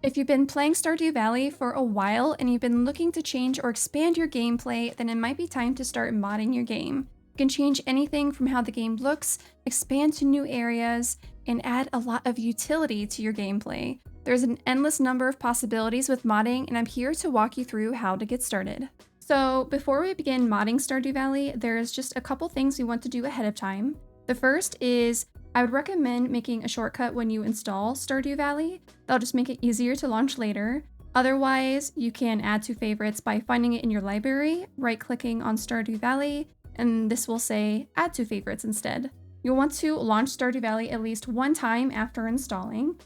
If you've been playing Stardew Valley for a while and you've been looking to change or expand your gameplay, then it might be time to start modding your game. You can change anything from how the game looks, expand to new areas, and add a lot of utility to your gameplay. There's an endless number of possibilities with modding, and I'm here to walk you through how to get started. So before we begin modding Stardew Valley, there's just a couple things we want to do ahead of time. The first is I would recommend making a shortcut when you install Stardew Valley. That'll just make it easier to launch later. Otherwise, you can add to favorites by finding it in your library, right-clicking on Stardew Valley, and this will say add to favorites instead. You'll want to launch Stardew Valley at least one time after installing.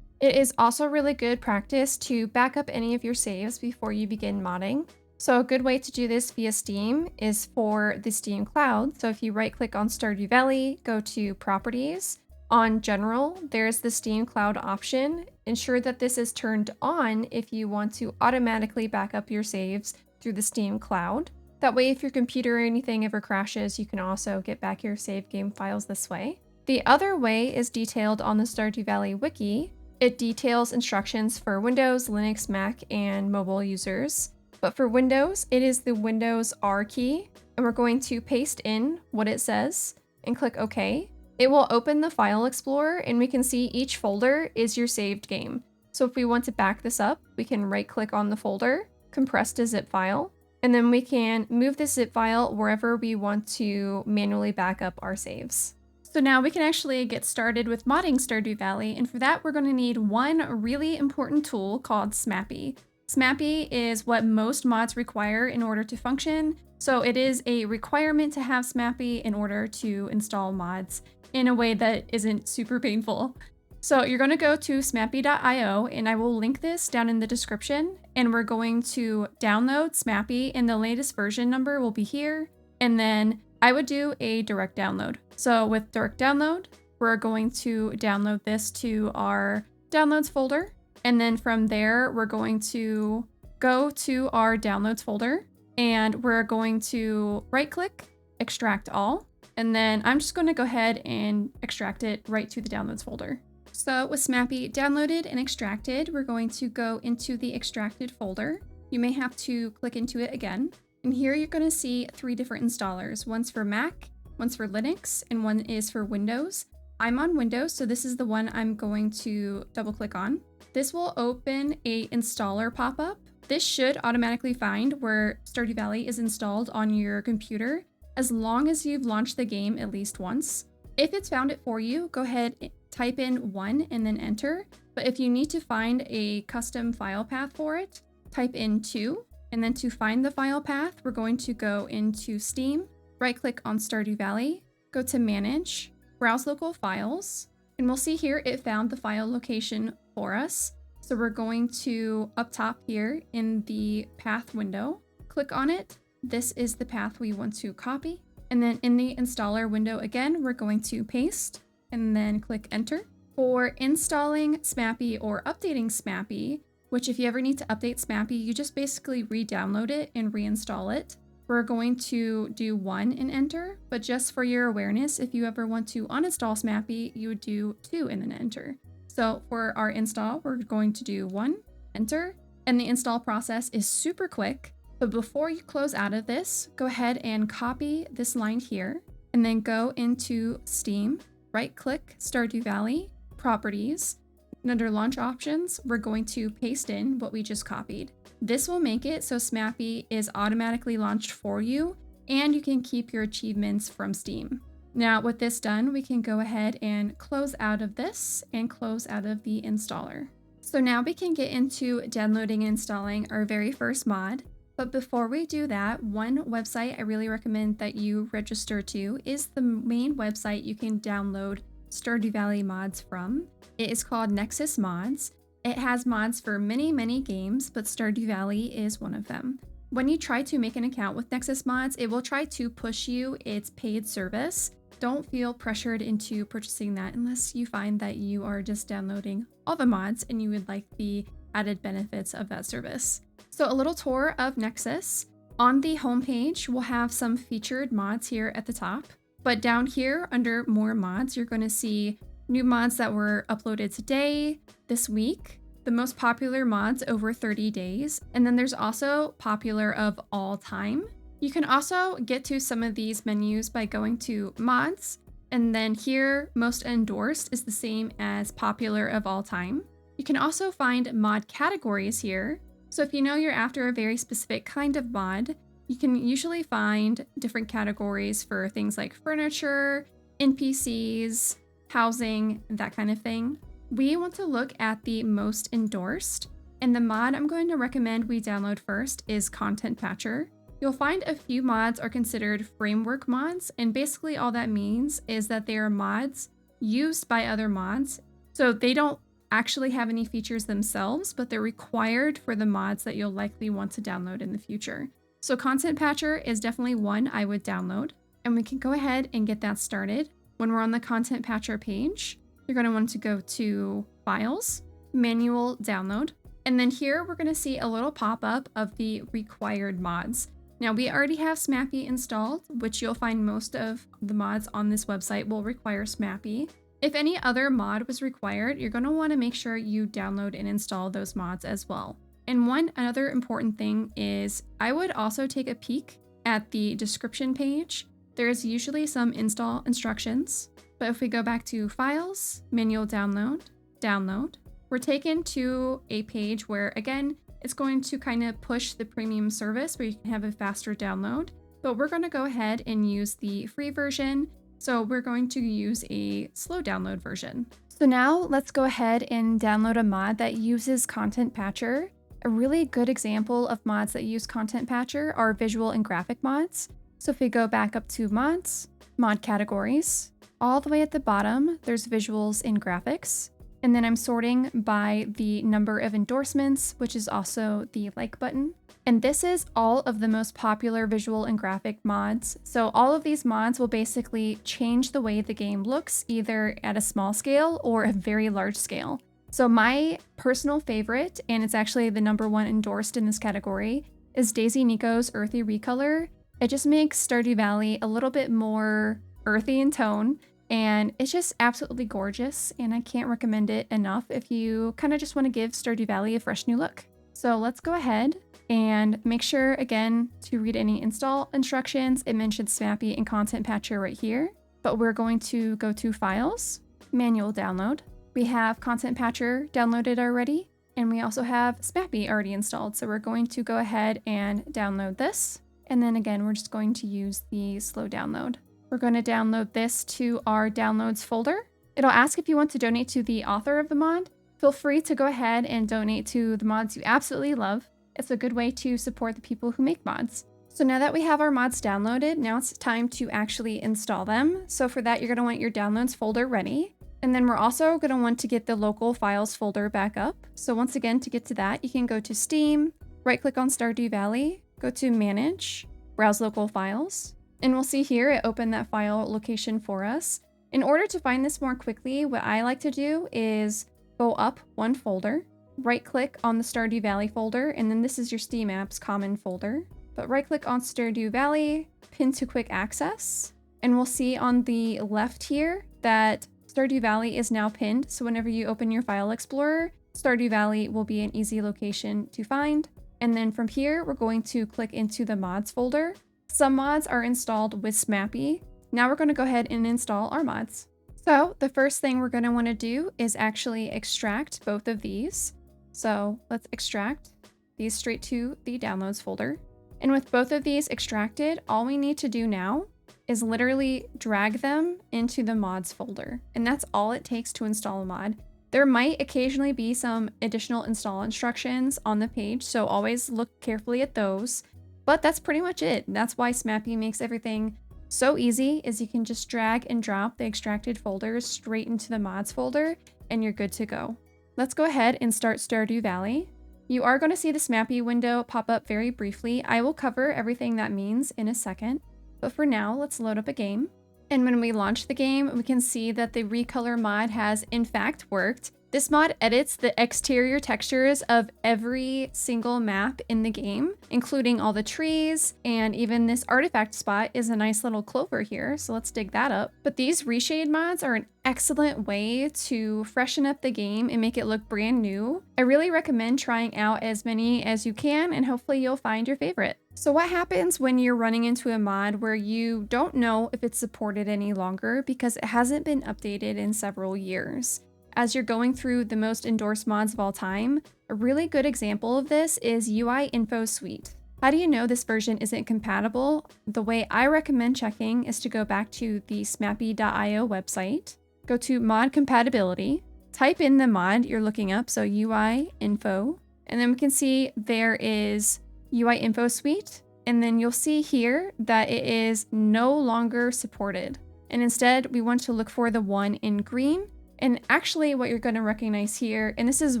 It is also really good practice to back up any of your saves before you begin modding. So a good way to do this via Steam is for the Steam Cloud. So if you right-click on Stardew Valley, go to Properties. On General, there's the Steam Cloud option. Ensure that this is turned on if you want to automatically back up your saves through the Steam Cloud. That way, if your computer or anything ever crashes, you can also get back your save game files this way. The other way is detailed on the Stardew Valley Wiki. It details instructions for Windows, Linux, Mac, and mobile users. But for Windows, it is the Windows R key, and we're going to paste in what it says and click OK. It will open the File Explorer, and we can see each folder is your saved game. So if we want to back this up, we can right-click on the folder, compress to zip file, and then we can move the zip file wherever we want to manually back up our saves. So now we can actually get started with modding Stardew Valley, and for that we're going to need one really important tool called Smapi. Smapi is what most mods require in order to function, so it is a requirement to have Smapi in order to install mods in a way that isn't super painful. So you're going to go to smapi.io, and I will link this down in the description, and we're going to download Smapi, and the latest version number will be here, and then I would do a direct download. So with direct download, we're going to download this to our downloads folder. And then from there, we're going to go to our downloads folder, and we're going to right click, extract all. And then I'm just going to go ahead and extract it right to the downloads folder. So with Smapi downloaded and extracted, we're going to go into the extracted folder. You may have to click into it again. And here you're going to see 3 different installers. One's for Mac, one's for Linux, and one is for Windows. I'm on Windows, so this is the one I'm going to double click on. This will open a installer pop-up. This should automatically find where Stardew Valley is installed on your computer, as long as you've launched the game at least once. If it's found it for you, go ahead, type in 1 and then enter. But if you need to find a custom file path for it, type in 2. And then to find the file path, we're going to go into Steam, right-click on Stardew Valley, go to Manage, browse local files, and we'll see here it found the file location for us. So we're going to, up top here in the path window, click on it. This is the path we want to copy. And then in the installer window again, we're going to paste and then click enter. For installing Smapi or updating Smapi, which if you ever need to update Smapi, you just basically re-download it and reinstall it. We're going to do 1 and enter, but just for your awareness, if you ever want to uninstall Smapi, you would do 2 and then enter. So for our install, we're going to do 1, enter, and the install process is super quick. But before you close out of this, go ahead and copy this line here, and then go into Steam, right-click Stardew Valley, Properties, and under Launch Options, we're going to paste in what we just copied. This will make it so Smapi is automatically launched for you, and you can keep your achievements from Steam. Now with this done, we can go ahead and close out of this and close out of the installer. So now we can get into downloading and installing our very first mod. But before we do that, one website I really recommend that you register to is the main website you can download Stardew Valley mods from. It is called Nexus Mods. It has mods for many games, but Stardew Valley is one of them. When you try to make an account with Nexus Mods, it will try to push you its paid service. Don't feel pressured into purchasing that unless you find that you are just downloading all the mods and you would like the added benefits of that service. So a little tour of Nexus. On the homepage, we'll have some featured mods here at the top, but down here under more mods, you're going to see new mods that were uploaded today, this week, the most popular mods over 30 days, and then there's also popular of all time. You can also get to some of these menus by going to mods, and then here, most endorsed is the same as popular of all time. You can also find mod categories here. So if you know you're after a very specific kind of mod, you can usually find different categories for things like furniture, NPCs, housing, that kind of thing. We want to look at the most endorsed, and the mod I'm going to recommend we download first is Content Patcher. You'll find a few mods are considered framework mods, and basically all that means is that they are mods used by other mods. So they don't actually have any features themselves, but they're required for the mods that you'll likely want to download in the future. So Content Patcher is definitely one I would download, and we can go ahead and get that started. When we're on the Content Patcher page, you're going to want to go to Files, Manual Download, and then here we're going to see a little pop-up of the required mods. Now we already have Smapi installed, which you'll find most of the mods on this website will require Smapi. If any other mod was required, you're going to want to make sure you download and install those mods as well. And one other important thing is I would also take a peek at the description page. There's usually some install instructions, but if we go back to Files, Manual Download, Download, we're taken to a page where, again, it's going to kind of push the premium service where you can have a faster download, but we're going to go ahead and use the free version. So we're going to use a slow download version. So now let's go ahead and download a mod that uses Content Patcher. A really good example of mods that use Content Patcher are visual and graphic mods. So if we go back up to mods, mod categories, all the way at the bottom, there's visuals and graphics. And then I'm sorting by the number of endorsements, which is also the like button. And this is all of the most popular visual and graphic mods. So all of these mods will basically change the way the game looks, either at a small scale or a very large scale. So my personal favorite, and it's actually the #1 endorsed in this category, is Daisy Nico's Earthy Recolor. It just makes Stardew Valley a little bit more earthy in tone. And it's just absolutely gorgeous, and I can't recommend it enough if you kind of just want to give Stardew Valley a fresh new look. So let's go ahead and make sure, again, to read any install instructions. It mentions Smapi and Content Patcher right here, but we're going to go to Files, Manual Download. We have Content Patcher downloaded already, and we also have Smapi already installed. So we're going to go ahead and download this. And then again, we're just going to use the slow download. We're going to download this to our downloads folder. It'll ask if you want to donate to the author of the mod. Feel free to go ahead and donate to the mods you absolutely love. It's a good way to support the people who make mods. So now that we have our mods downloaded, now it's time to actually install them. So for that, you're going to want your downloads folder ready. And then we're also going to want to get the local files folder back up. So once again, to get to that, you can go to Steam, right-click on Stardew Valley, go to Manage, Browse Local Files. And we'll see here it opened that file location for us. In order to find this more quickly, what I like to do is go up one folder, right click on the Stardew Valley folder, and then this is your Steam Apps common folder. But right click on Stardew Valley, pin to quick access, and we'll see on the left here that Stardew Valley is now pinned. So whenever you open your file explorer, Stardew Valley will be an easy location to find. And then from here, we're going to click into the mods folder. Some mods are installed with Smapi. Now we're going to go ahead and install our mods. So the first thing we're going to want to do is actually extract both of these. So let's extract these straight to the downloads folder. And with both of these extracted, all we need to do now is literally drag them into the mods folder. And that's all it takes to install a mod. There might occasionally be some additional install instructions on the page, so always look carefully at those. But that's pretty much it. That's why Smapi makes everything so easy, is you can just drag and drop the extracted folders straight into the mods folder and you're good to go. Let's go ahead and start Stardew Valley. You are going to see the Smapi window pop up very briefly. I will cover everything that means in a second, but for now, let's load up a game. And when we launch the game, we can see that the Recolor mod has in fact worked. This mod edits the exterior textures of every single map in the game, including all the trees, and even this artifact spot is a nice little clover here, so let's dig that up. But these reshade mods are an excellent way to freshen up the game and make it look brand new. I really recommend trying out as many as you can, and hopefully you'll find your favorite. So what happens when you're running into a mod where you don't know if it's supported any longer because it hasn't been updated in several years? As you're going through the most endorsed mods of all time, a really good example of this is UI Info Suite. How do you know this version isn't compatible? The way I recommend checking is to go back to the smapi.io website, go to mod compatibility, type in the mod you're looking up, so UI Info, and then we can see there is UI Info Suite, and then you'll see here that it is no longer supported. And instead, we want to look for the one in green. And actually what you're going to recognize here, and this is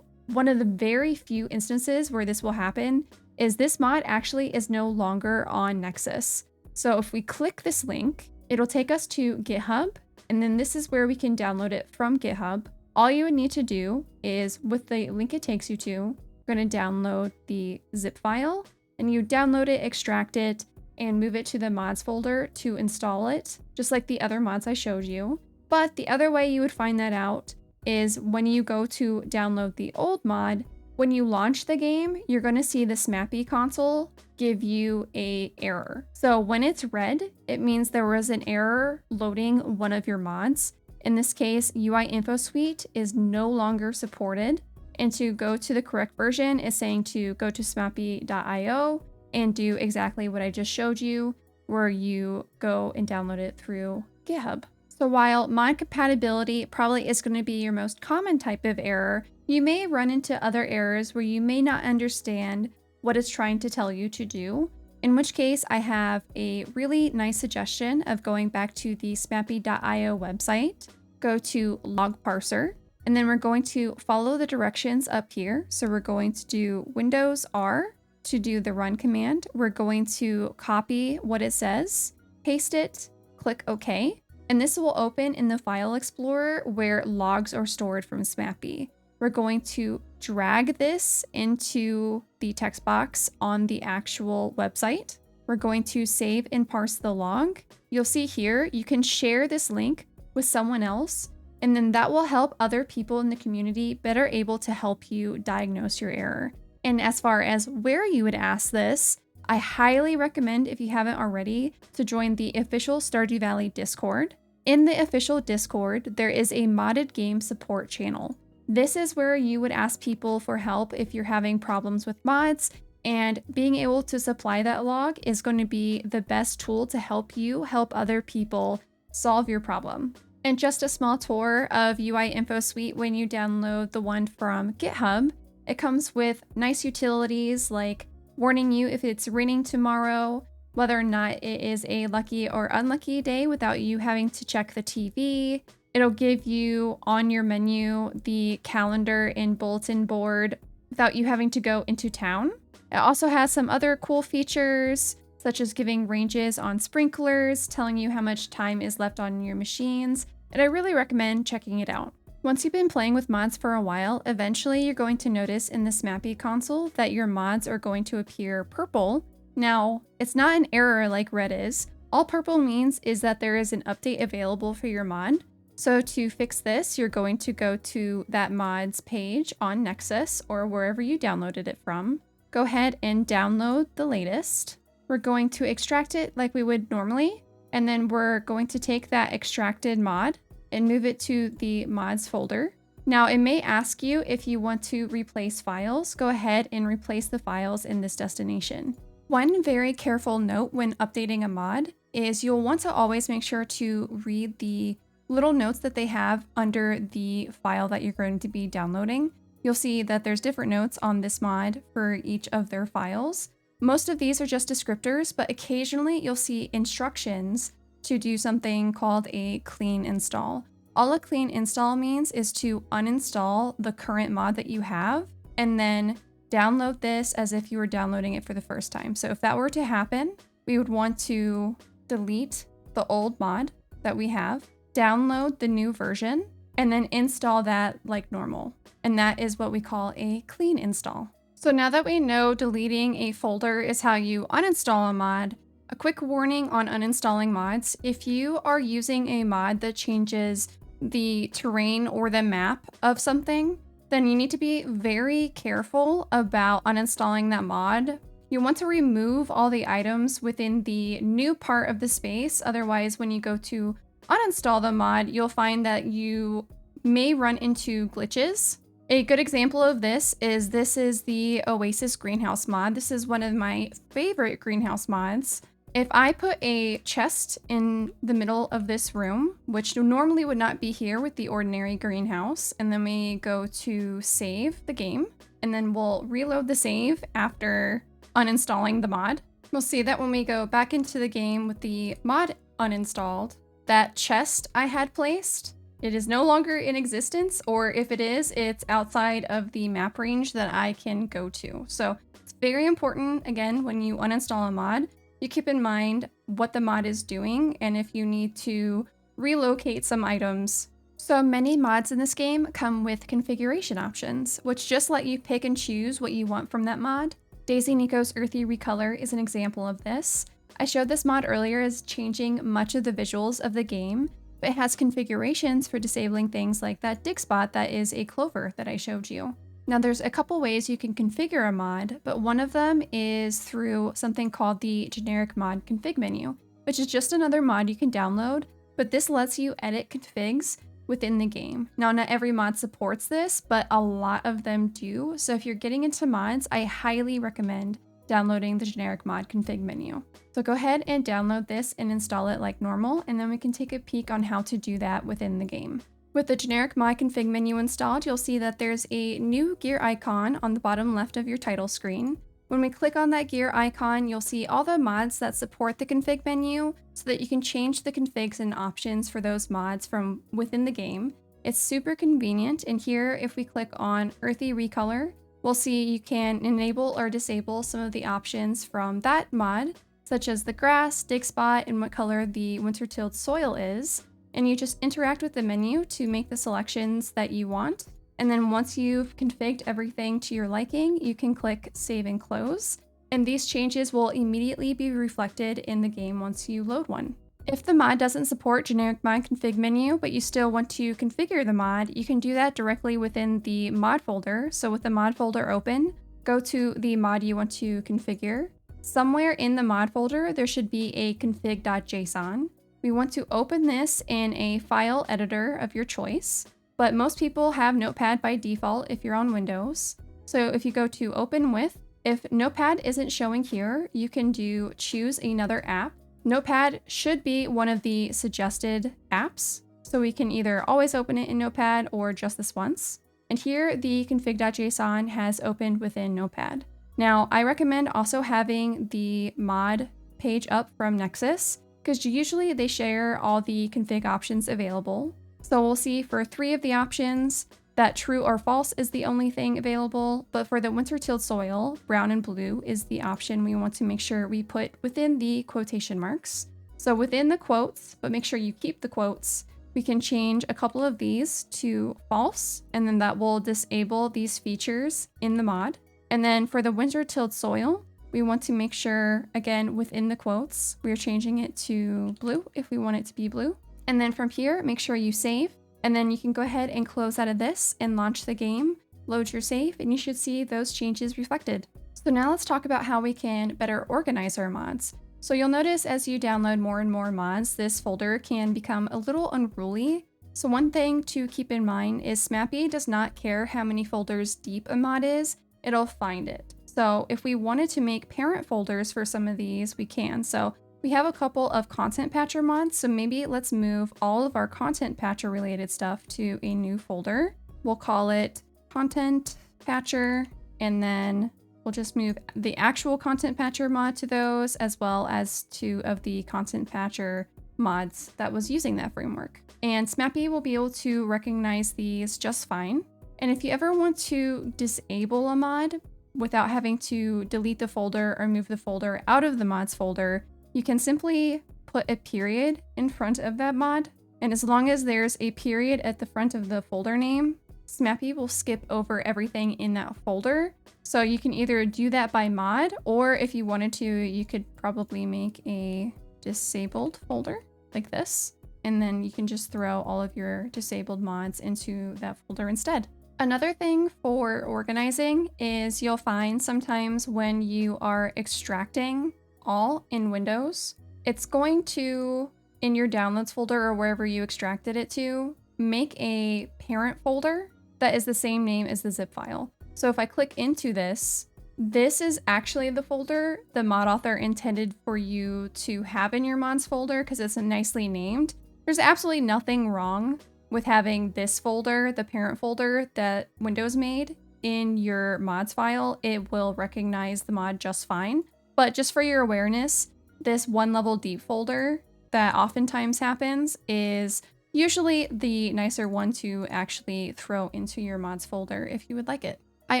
one of the very few instances where this will happen, is this mod actually is no longer on Nexus. So if we click this link, it'll take us to GitHub, and then this is where we can download it from GitHub. All you would need to do is, with the link it takes you to, you're going to download the zip file, and you download it, extract it, and move it to the mods folder to install it, just like the other mods I showed you. But the other way you would find that out is when you go to download the old mod, when you launch the game, you're going to see the Smapi console give you an error. So when it's red, it means there was an error loading one of your mods. In this case, UI Info Suite is no longer supported. And to go to the correct version is saying to go to smapi.io and do exactly what I just showed you, where you go and download it through GitHub. So while mod compatibility probably is going to be your most common type of error, you may run into other errors where you may not understand what it's trying to tell you to do, in which case I have a really nice suggestion of going back to the smapi.io website, go to log parser, and then we're going to follow the directions up here. So we're going to do Windows R to do the run command. We're going to copy what it says, paste it, click OK. And this will open in the File Explorer where logs are stored from Smapi. We're going to drag this into the text box on the actual website. We're going to save and parse the log. You'll see here, you can share this link with someone else, and then that will help other people in the community better able to help you diagnose your error. And as far as where you would ask this, I highly recommend, if you haven't already, to join the official Stardew Valley Discord. In the official Discord, there is a modded game support channel. This is where you would ask people for help if you're having problems with mods, and being able to supply that log is going to be the best tool to help you help other people solve your problem. And just a small tour of UI Info Suite when you download the one from GitHub. It comes with nice utilities like warning you if it's raining tomorrow, whether or not it is a lucky or unlucky day without you having to check the TV. It'll give you on your menu the calendar and bulletin board without you having to go into town. It also has some other cool features, such as giving ranges on sprinklers, telling you how much time is left on your machines, and I really recommend checking it out. Once you've been playing with mods for a while, eventually you're going to notice in the Smapi console that your mods are going to appear purple. Now, it's not an error like red is. All purple means is that there is an update available for your mod. So to fix this, you're going to go to that mod's page on Nexus or wherever you downloaded it from. Go ahead and download the latest. We're going to extract it like we would normally, and then we're going to take that extracted mod and move it to the mods folder. Now, it may ask you if you want to replace files. Go ahead and replace the files in this destination. One very careful note when updating a mod is you'll want to always make sure to read the little notes that they have under the file that you're going to be downloading. You'll see that there's different notes on this mod for each of their files. Most of these are just descriptors, but occasionally you'll see instructions to do something called a clean install. All a clean install means is to uninstall the current mod that you have and then download this as if you were downloading it for the first time. So if that were to happen, we would want to delete the old mod that we have, download the new version, and then install that like normal. And that is what we call a clean install. So now that we know deleting a folder is how you uninstall a mod, a quick warning on uninstalling mods. If you are using a mod that changes the terrain or the map of something, then you need to be very careful about uninstalling that mod. You want to remove all the items within the new part of the space. Otherwise, when you go to uninstall the mod, you'll find that you may run into glitches. A good example of this is the Oasis greenhouse mod. This is one of my favorite greenhouse mods. If I put a chest in the middle of this room, which normally would not be here with the ordinary greenhouse, and then we go to save the game, and then we'll reload the save after uninstalling the mod, we'll see that when we go back into the game with the mod uninstalled, that chest I had placed, it is no longer in existence, or if it is, it's outside of the map range that I can go to. So it's very important, again, when you uninstall a mod, you keep in mind what the mod is doing and if you need to relocate some items. So many mods in this game come with configuration options, which just let you pick and choose what you want from that mod. Daisy Nico's Earthy Recolor is an example of this. I showed this mod earlier as changing much of the visuals of the game, but it has configurations for disabling things like that dig spot that is a clover that I showed you. Now there's a couple ways you can configure a mod, but one of them is through something called the generic mod config menu, which is just another mod you can download, but this lets you edit configs within the game. Now, not every mod supports this, but a lot of them do. So if you're getting into mods, I highly recommend downloading the generic mod config menu. So go ahead and download this and install it like normal, and then we can take a peek on how to do that within the game. With the generic mod config menu installed, you'll see that there's a new gear icon on the bottom left of your title screen. When we click on that gear icon, you'll see all the mods that support the config menu so that you can change the configs and options for those mods from within the game. It's super convenient, and here if we click on Earthy Recolor, we'll see you can enable or disable some of the options from that mod, such as the grass, dig spot, and what color the winter-tilled soil is. And you just interact with the menu to make the selections that you want. And then once you've configured everything to your liking, you can click Save and Close. And these changes will immediately be reflected in the game once you load one. If the mod doesn't support generic mod config menu, but you still want to configure the mod, you can do that directly within the mod folder. So with the mod folder open, go to the mod you want to configure. Somewhere in the mod folder, there should be a config.json. We want to open this in a file editor of your choice, but most people have Notepad by default if you're on Windows. So if you go to Open With, if Notepad isn't showing here, you can do Choose Another App. Notepad should be one of the suggested apps, so we can either always open it in Notepad or just this once. And here the config.json has opened within Notepad. Now, I recommend also having the mod page up from Nexus, because usually they share all the config options available. So we'll see for 3 of the options that true or false is the only thing available, but for the winter-tilled soil, brown and blue is the option we want to make sure we put within the quotation marks. So within the quotes, but make sure you keep the quotes, we can change a couple of these to false, and then that will disable these features in the mod. And then for the winter-tilled soil, we want to make sure, again, within the quotes, we're changing it to blue if we want it to be blue. And then from here, make sure you save, and then you can go ahead and close out of this and launch the game, load your save, and you should see those changes reflected. So now let's talk about how we can better organize our mods. So you'll notice as you download more and more mods, this folder can become a little unruly. So one thing to keep in mind is Smapi does not care how many folders deep a mod is, it'll find it. So if we wanted to make parent folders for some of these, we can. So we have a couple of content patcher mods, so maybe let's move all of our content patcher related stuff to a new folder. We'll call it content patcher, and then we'll just move the actual content patcher mod to those, as well as 2 of the content patcher mods that was using that framework. And Smapi will be able to recognize these just fine. And if you ever want to disable a mod without having to delete the folder or move the folder out of the mods folder, you can simply put a period in front of that mod And as long as there's a period at the front of the folder name, Smapi will skip over everything in that folder. So you can either do that by mod, or if you wanted to, you could probably make a disabled folder like this. And then you can just throw all of your disabled mods into that folder instead. Another thing for organizing is you'll find sometimes when you are extracting all in Windows, it's going to, in your downloads folder or wherever you extracted it to, make a parent folder that is the same name as the zip file. So if I click into this, this is actually the folder the mod author intended for you to have in your mods folder because it's nicely named. There's absolutely nothing wrong with having this folder, the parent folder that Windows made, in your mods file. It will recognize the mod just fine. But just for your awareness, this one level deep folder that oftentimes happens is usually the nicer one to actually throw into your mods folder if you would like it. I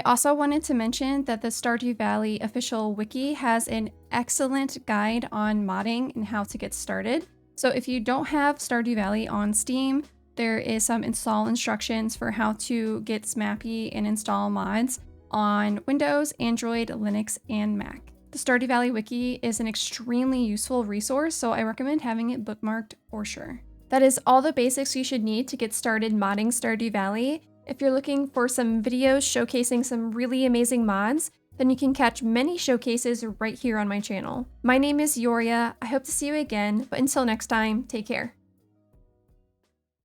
also wanted to mention that the Stardew Valley official wiki has an excellent guide on modding and how to get started. So if you don't have Stardew Valley on Steam, there is some install instructions for how to get Smapi and install mods on Windows, Android, Linux, and Mac. The Stardew Valley wiki is an extremely useful resource, so I recommend having it bookmarked for sure. That is all the basics you should need to get started modding Stardew Valley. If you're looking for some videos showcasing some really amazing mods, then you can catch many showcases right here on my channel. My name is Yoria. I hope to see you again, but until next time, take care.